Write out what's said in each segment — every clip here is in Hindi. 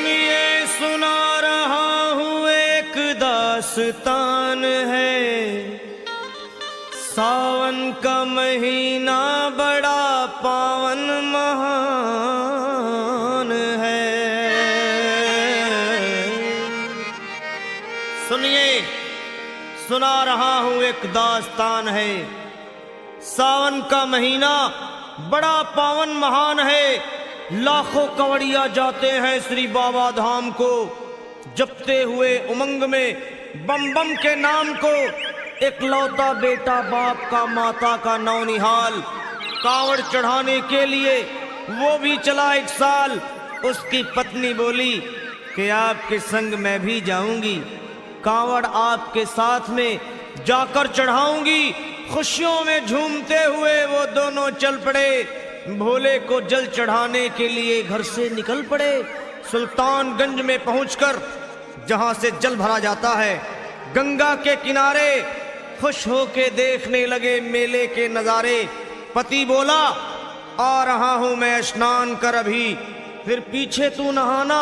सुनिए सुना रहा हूँ एक दास्तान है। सावन का महीना बड़ा पावन महान है। सुनिए सुना रहा हूँ एक दास्तान है। सावन का महीना बड़ा पावन महान है। लाखों कवड़िया जाते हैं श्री बाबा धाम को, जपते हुए उमंग में बम बम के नाम को। एक लौता बेटा बाप का माता का नौनिहाल कांवड़ चढ़ाने के लिए वो भी चला एक साल। उसकी पत्नी बोली कि आपके संग मैं भी जाऊंगी, कांवड़ आपके साथ में जाकर चढ़ाऊंगी। खुशियों में झूमते हुए वो दोनों चल पड़े। भोले को जल चढ़ाने के लिए घर से निकल पड़े। सुल्तानगंज में पहुंचकर जहां से जल भरा जाता है, गंगा के किनारे खुश होके देखने लगे मेले के नजारे। पति बोला आ रहा हूं मैं स्नान कर अभी, फिर पीछे तू नहाना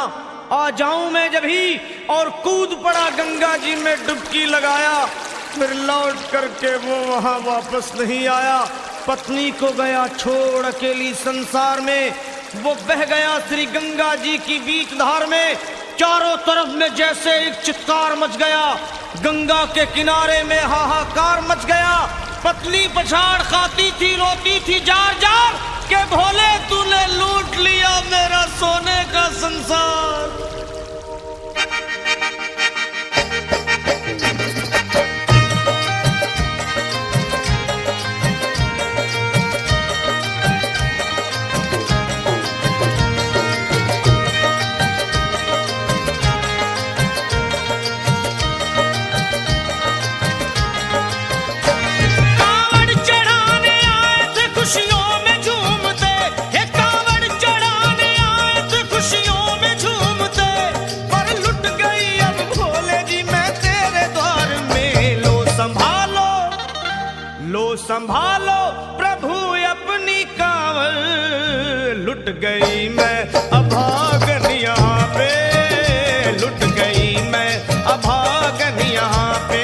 आ जाऊं मैं जभी। और कूद पड़ा गंगा जी में डुबकी लगाया। फिर लौट करके वो वहां वापस नहीं आया। पत्नी को गया छोड़ अकेली संसार में। वो बह गया श्री गंगा जी की बीच धार में। चारों तरफ में जैसे एक चित्कार मच गया, गंगा के किनारे में हाहाकार मच गया। पत्नी पछाड़ खाती थी, रोती थी जार जार के भोले तूने लूट लिया मेरा सोने का संसार। संभालो प्रभु अपनी कांवड़, लुट गई मैं अभागन यहाँ पे, लुट गई मैं अभागन यहाँ पे,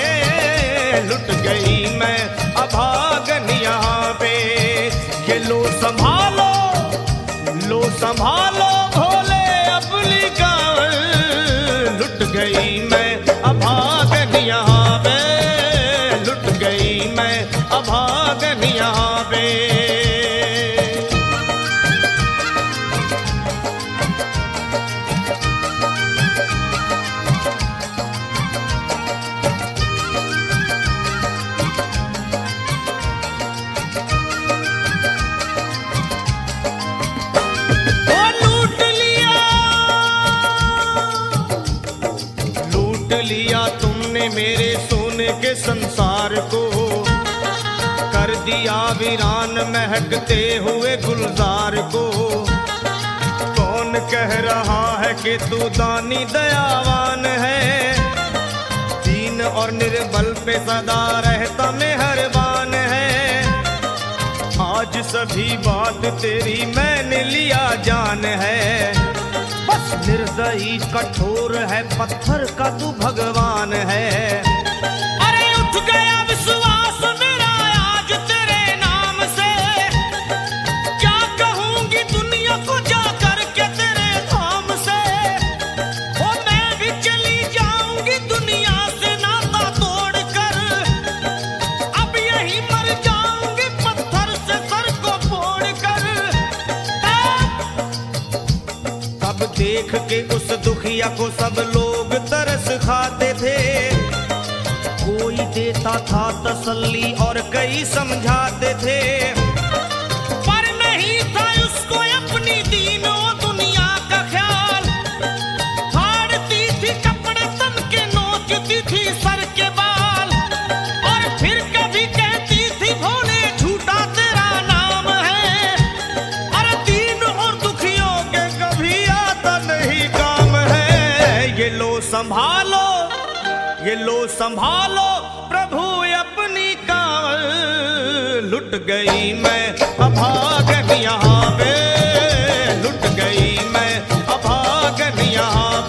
लुट गई मैं अभागन यहाँ पे। ये लो संभालो भोले अपनी कांवड़, लुट गई मैं अभागन यहाँ पे, लुट गई मैं अभागन यहाँ पे। लूट लिया तुमने मेरे सोने के संसार को, कर दिया वीरान महकते हुए गुलजार को। कौन कह रहा है कि तू दानी दयावान है, दीन और निर्बल पे सदा रहता मेहरबान है। आज सभी बात तेरी मैंने लिया जान है, बस निर्दयी कठोर है पत्थर का तू भगवान है। अरे उठ गया विश्वास मेरा आज तेरे नाम से, क्या कहूंगी दुनिया को जाकर के तेरे धाम से। ओ मैं भी चली जाऊंगी दुनिया से नाता तोड़कर, अब यही मर जाऊंगी पत्थर से सर को फोड़कर। तब देख के उस दुखिया को सब लोग तरस खाते थे, कोई देता था तसल्ली और कई समझाते थे। पर नहीं था उसको अपनी दीनों दुनिया का ख्याल, फाड़ती थी कपड़े तन के, नोचती थी सर के बाल। और फिर कभी कहती थी भोले झूठा तेरा नाम है, अरे दीन और दुखियों के कभी आता नहीं काम है। ये लो संभालो प्रभु अपनी कांवड़, लुट गई मैं अभागन यहाँ पे, लुट गई मैं अभागन यहाँ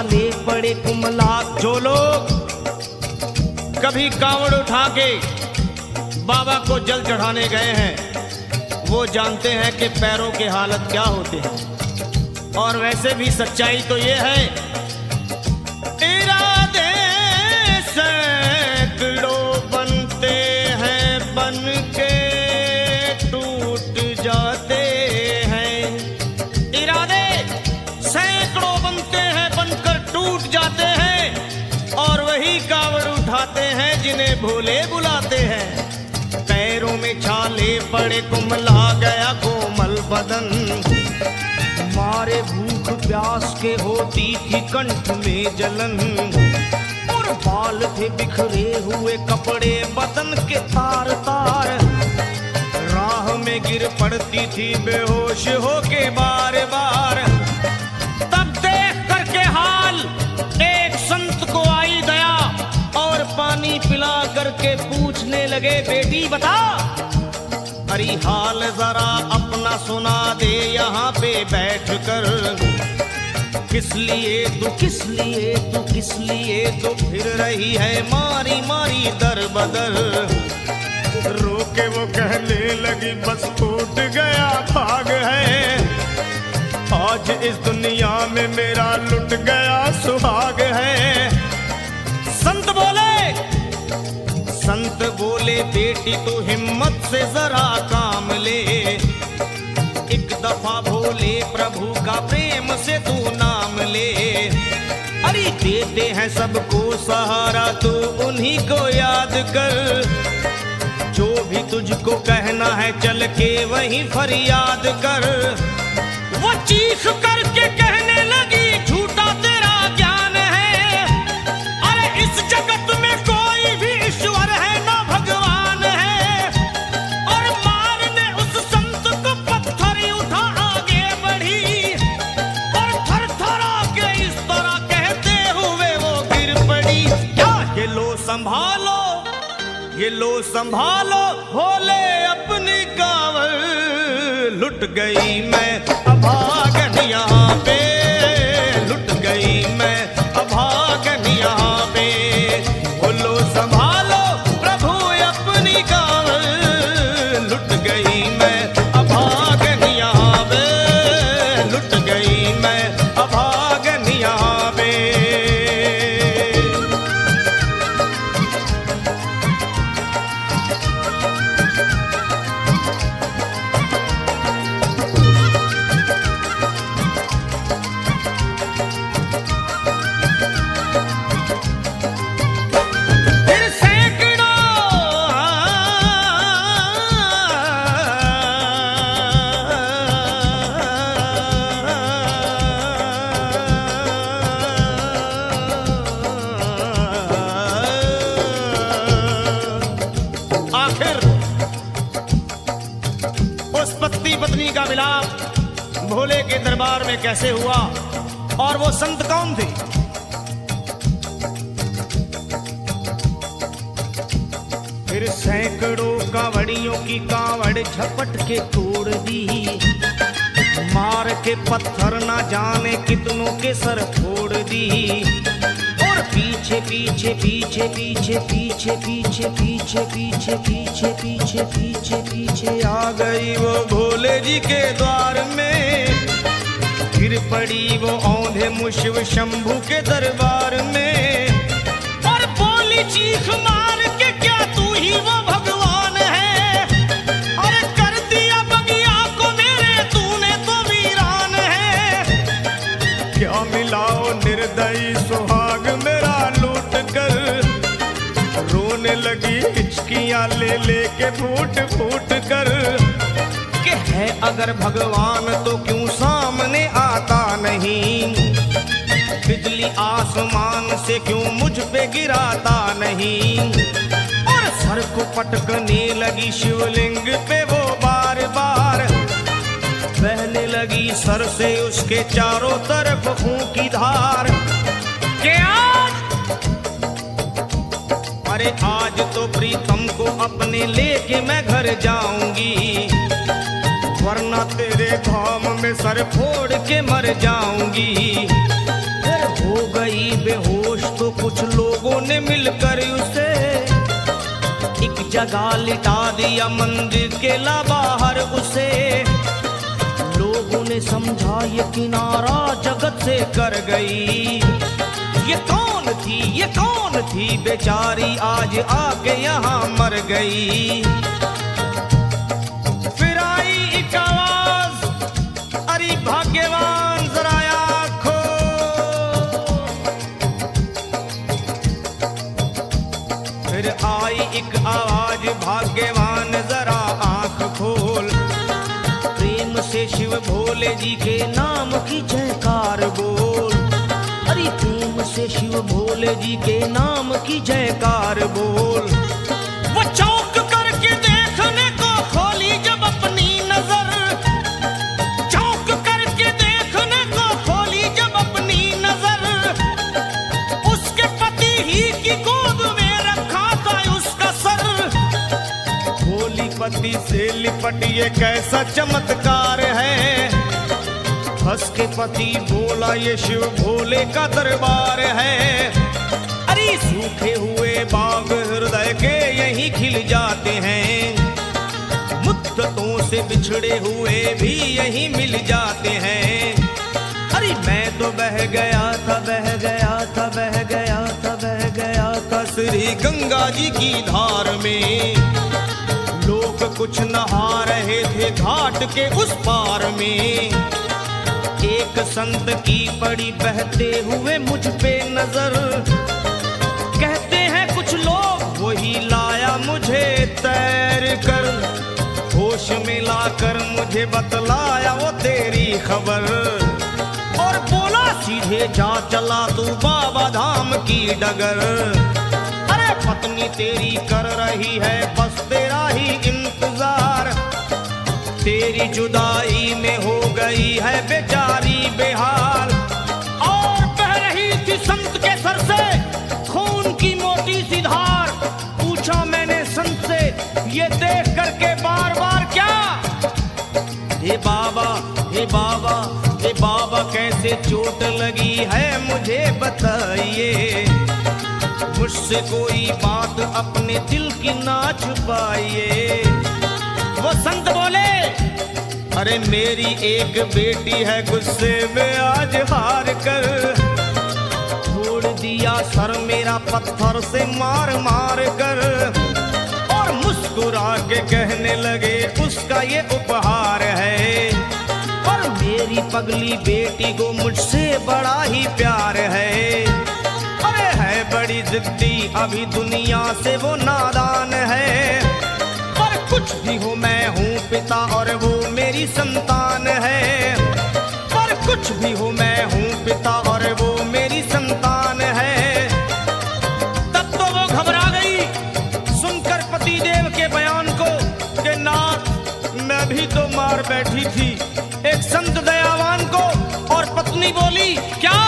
छाले पड़े कुमला। जो लोग कभी कांवड़ उठा के बाबा को जल चढ़ाने गए हैं वो जानते हैं कि पैरों के हालत क्या होते हैं। और वैसे भी सच्चाई तो ये है, इरादे सैकड़ों बनते हैं बन के टूट जाते हैं। इरादे सैकड़ों बनते हैं बनकर टूट जाते हैं। और वही कावड़ उठाते हैं जिन्हें भोले बुलाते हैं। पैरों में छाले पड़े कुमला गया कोमल बदन। मारे भूख प्यास के होती थी कंठ में जलन। और बाल थे बिखरे हुए कपड़े बदन के तार तार। राह में गिर पड़ती थी बेहोश होके बार बार। तब देख करके हाल एक संत को आई दया और पानी पिला करके पूछने लगे, बेटी बता अरे हाल जरा अपना सुना दे यहाँ पे बैठ कर। किस लिए तू किस लिए तू किस लिए तो फिर रही है मारी मारी दर बदर। रोके वो कहने लगी बस टूट गया भाग है। आज इस दुनिया में मेरा लुट गया सुहाग है। संत बोले बेटी तू हिम्मत से जरा काम ले। एक दफा भोले प्रभु का प्रेम से तू नाम ले। अरे देते हैं सबको सहारा तू उन्हीं को याद कर। जो भी तुझको कहना है चल के वहीं फरियाद कर। वो चीख करके कहने लगी झूठा तेरा ज्ञान है। अरे इस जगत में कोई भी ईश्वर है ना भगवान है। और मारने उस संत को पत्थर उठा आगे बढ़ी। और थर थरा के इस तरह कहते हुए वो गिर पड़ी। क्या ये लो संभालो ये लो संभालो भोले अपनी कांवड़। लुट गई मैं अभागन यहाँ पे। लुट गई मैं अभागन यहाँ पे। बोलो संभालो प्रभु अपनी कांवड़। लुट गई मैं अभागन यहाँ पे। लुट गई मैं अभागन यहाँ पे। पत्नी का मिलाप भोले के दरबार में कैसे हुआ और वो संत कौन थे? फिर सैकड़ों कांवड़ियों की कांवड़ झपट के तोड़ दी। मार के पत्थर ना जाने कितनों के सर फोड़ दी। और पीछे पीछे पीछे पीछे पीछे पीछे पीछे पीछे पीछे पीछे पीछे पीछे आ गई वो भोले जी के द्वार में। गिर पड़ी वो औंधे मुशिव शंभू के दरबार में। और बोली चीख मार के क्या तू ही वो भगवान है? अरे कर दिया बगिया को मेरे तूने तो वीरान है। क्या मिलाओ निर्दयी सुहाग मेरा लूट कर। रोने लगी हिचकियां ले लेके फूट फूट कर। कि है अगर भगवान तो क्यों सामने आता नहीं? बिजली आसमान से क्यों मुझ पे गिराता नहीं? और सर को पटकने लगी शिवलिंग पे वो बार बार। बहने लगी सर से उसके चारों तरफ खून की धार। के अरे आज तो प्रीतम को अपने लेके मैं घर जाऊंगी। वरना तेरे धाम में सर फोड़ के मर जाऊंगी। फिर हो गई बेहोश तो कुछ लोगों ने मिलकर उसे एक जगह लिटा दिया मंदिर के ला बाहर उसे। लोगों ने समझा ये किनारा जगत से कर गई। ये कौन थी बेचारी आज आके यहाँ मर गई। फिर आई एक आवाज, अरे भाग्यवान जरा आँखो। फिर आई एक आवाज, भाग्यवान जरा आँख खोल। प्रेम से शिव भोले जी के नाम की जयकार बोल। अरे प्रेम से शिव भोले जी के नाम की जयकार बोल। वो चौंक करके देखने को खोली जब अपनी नजर, चौंक करके देखने को खोली जब अपनी नजर। उसके पति ही की गोद में रखा था उसका सर। भोली पति से लिपट ये कैसा चमत्कार है। हंस के पति बोला ये शिव भोले का दरबार है। अरे सूखे हुए बाग हृदय के यहीं खिल जाते हैं। मुद्दतों से बिछड़े हुए भी यहीं मिल जाते हैं। अरे मैं तो बह गया था, बह गया था, बह गया था, बह गया था श्री गंगा जी की धार में। लोग कुछ नहा रहे थे घाट के उस पार में। एक संत की पड़ी बहते हुए मुझ पे नजर। कहते हैं कुछ लोग वही लाया मुझे तैर कर। होश में लाकर मुझे बतलाया वो तेरी खबर। और बोला सीधे जा चला तू बाबा धाम की डगर। अरे पत्नी तेरी कर रही है बस तेरा ही इंतजार। तेरी जुदाई में हो गई है बेचारी बेहाल। और बह रही थी संत के सर से खून की मोटी सी धार। पूछा मैंने संत से ये देख करके बार बार क्या। हे बाबा, हे बाबा, हे बाबा कैसे चोट लगी है मुझे बताइए। मुझसे कोई बात अपने दिल की ना छुपाइए। वो संत बोले अरे मेरी एक बेटी है गुस्से में आज हार कर। छोड़ दिया सर मेरा पत्थर से मार मार कर। और मुस्कुरा के कहने लगे उसका ये उपहार है। और मेरी पगली बेटी को मुझसे बड़ा ही प्यार है। अरे है बड़ी जिद्दी अभी दुनिया से वो नादान है। कुछ भी हो मैं हूँ पिता और वो मेरी संतान है। पर कुछ भी हो मैं हूँ पिता और वो मेरी संतान है। तब तो वो घबरा गई सुनकर पति देव के बयान को कि नाथ मैं भी तो मार बैठी थी एक संत दयावान को। और पत्नी बोली क्या।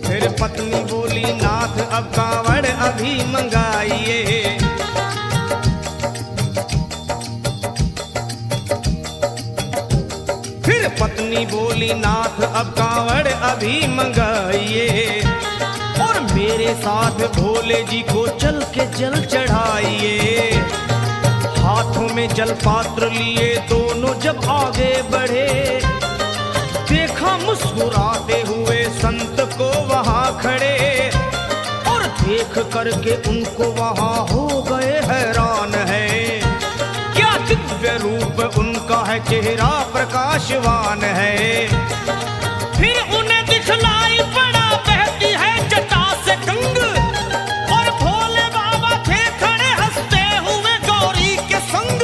फिर पत्नी बोली नाथ अब कांवड़ अभी मंगाइए। फिर पत्नी बोली नाथ अब कांवड़ अभी मंगाइए। और मेरे साथ भोले जी को चल के जल चढ़ाइए। हाथों में जल पात्र लिए दोनों जब आगे बढ़े। देखा मुस्कुराते हुए संत को वहां खड़े। और देख करके उनको वहां हो गए हैरान है। क्या दिव्य रूप उनका है, चेहरा प्रकाशवान है। फिर उन्हें दिखलाई पड़ा बहती है जटा से गंग। और भोले बाबा थे खड़े हंसते हुए गौरी के संग।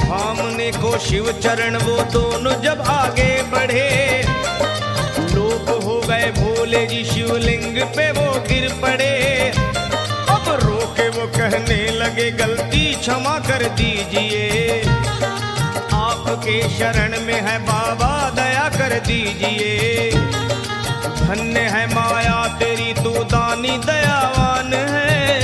सामने को शिव चरण वो दोनों जब आगे बढ़े। लोग हो गए भोले जी शिवलिंग पे वो गिर पड़े। अब रोके वो कहने लगे गलती क्षमा कर दीजिए। आपके शरण में है बाबा दया कर दीजिए। धन्य है माया तेरी तू दानी दयावान है।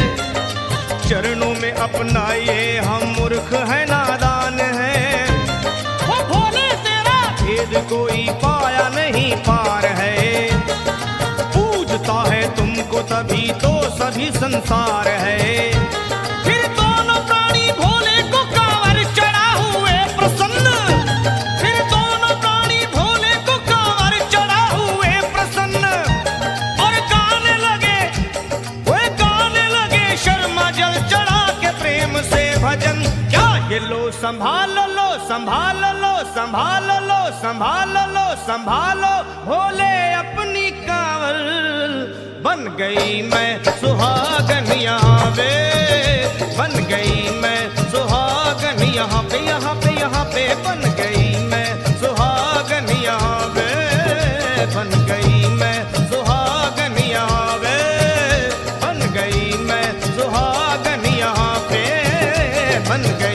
चरणों में अपनाइए हम मूर्ख है नादान है। वो भेद कोई पाया नहीं पार है। पूजता है तुमको तभी तो सभी संसार है। फिर दोनों प्राणी भोले को कांवर चढ़ा हुए प्रसन्न, फिर दोनों प्राणी भोले को कांवर चढ़ा हुए प्रसन्न, और गाने लगे शर्मा जल चढ़ा के प्रेम से भजन। क्या ये लो संभाल लो संभाल लो संभाल लो संभाल लो संभालो भोले अपनी कांवर। बन गई मैं सुहागन यहाँ पे, बन गई मैं सुहागन यहाँ पे, यहाँ पे यहाँ पे बन गई मैं सुहागन यहाँ पे, बन गई मैं सुहागन यहाँ पे, बन गई मैं सुहागन यहाँ पे, बन गई